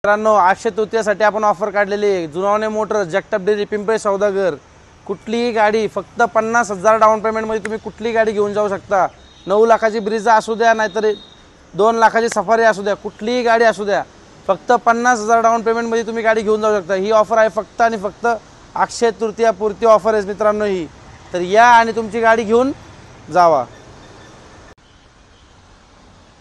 मित्रांनो, अक्षय तृतीयासाठी आपण ऑफर काढलेली आहे। जुनवणे मोटर, जगताप डेअरी, पिंपळे सौदागर, कुठलीही गाडी फक्त 50,000 डाऊन पेमेंटमध्ये तुम्ही कुठलीही गाडी घेऊन जाऊ शकता। 9 लाखाची ब्रिझा असू द्या, नाहीतर 2 लाखाची सफारी असू द्या, कुठलीही गाडी असू द्या, फक्त 50,000 डाऊन पेमेंटमध्ये तुम्ही गाडी घेऊन जाऊ शकता। ही ऑफर आहे फक्त आणि फक्त अक्षय तृतीयापुरती ऑफर आहे मित्रांनो ही। तर या आणि तुमची गाडी घेऊन जावा।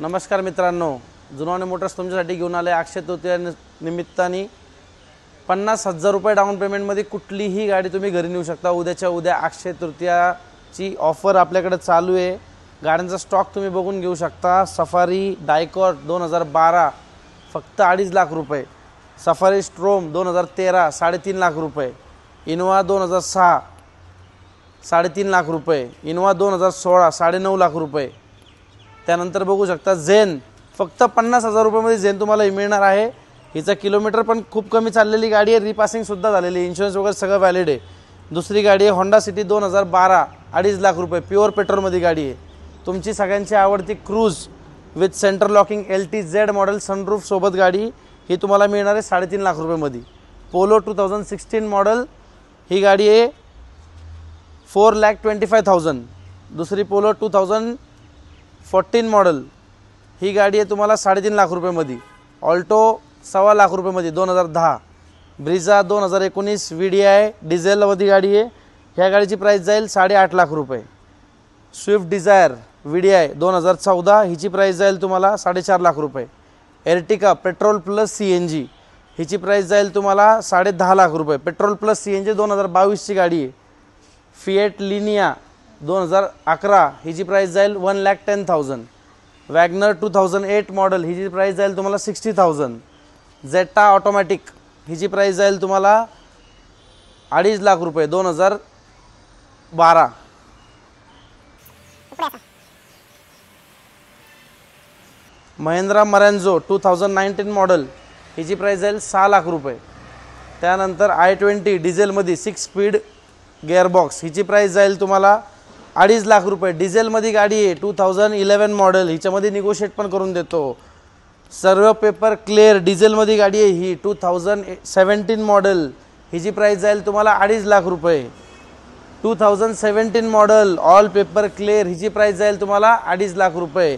नमस्कार मित्रांनो, जुनवणे मोटर्स तुमच्यासाठी घेऊन आले अक्षय तृतीया निमित्ताने 50,000 रुपये डाऊन पेमेंटमध्ये कुठलीही गाडी तुम्ही घरी नेऊ शकता। उद्याच्या उद्या अक्षय तृतीयाची ऑफर आपल्याकडे चालू आहे। गाड्यांचा स्टॉक तुम्ही बघून घेऊ शकता। सफारी डायकॉट 2012 फक्त 2.5 लाख रुपये, सफारी स्ट्रोम 2013 3.5 लाख रुपये, इनोवा 2006 3.5 लाख रुपये, इनोवा 2016 9.5 लाख रुपये। त्यानंतर बघू शकता झेन फक्त 50,000 रुपयामध्ये झेन तुम्हाला मिळणार आहे। हिचा किलोमीटर पण खूप कमी चाललेली गाडी आहे, रिपासिंग सुद्धा झालेली, इन्शुरन्स वगैरे सगळं व्हॅलिड आहे। दुसरी गाडी आहे होंडा सिटी 2012 2.5 लाख रुपये, प्युअर पेट्रोलमध्ये गाडी आहे। तुमची सगळ्यांची आवडती cruise with centre locking LTZ model sunroof सोबत गाडी ही तुम्हाला मिळणार आहे 3.5 लाख रुपयामध्ये। पोलो 2016 मॉडेल ही गाडी आहे 4,25,000। दुसरी पोलो 2014 मॉडेल ही गाडी आहे तुम्हाला 3.5 लाख रुपयामध्ये। ऑल्टो 1.25 लाख रुपयामध्ये 2010। ब्रिझा 2019 VDI डिझेलमध्ये गाडी आहे, ह्या गाडीची प्राइस जाईल 8.5 लाख रुपये। स्विफ्ट डिझायर VDI 2014 हिची प्राइस जाईल तुम्हाला 4.5 लाख रुपये। एर्टिका पेट्रोल प्लस CNG हिची प्राइस जाईल तुम्हाला 10.5 लाख रुपये। पेट्रोल प्लस CNG 2022 ची गाडी आहे। फिएट लिनिया 2011 हिची प्राइस जाईल 1,10,000। वॅगनर 2008 मॉडेल हिची प्राइस जाईल तुम्हाला 60,000। जेटा ऑटोमॅटिक हिची प्राइस जाईल तुम्हाला 2.5 लाख रुपये 2012। महिंद्रा मरेंजो 2019 मॉडेल हिची प्राइस जाईल 6 लाख रुपये। त्यानंतर i20 डिझेलमध्ये 6 स्पीड गिअरबॉक्स हिची प्राइस जाईल तुम्हाला 2.5 लाख रुपये। डिझेलमध्ये गाडी आहे 2011 मॉडेल, हिच्यामध्ये निगोशिएट पण करून देतो। सर्व पेपर क्लिअर डिझेलमध्ये गाडी आहे ही 2017 मॉडेल, हिची प्राइस जाईल तुम्हाला 2.5 लाख रुपये। 2017 मॉडेल ऑल पेपर क्लिअर हिची प्राइस जाईल तुम्हाला 2.5 लाख रुपये।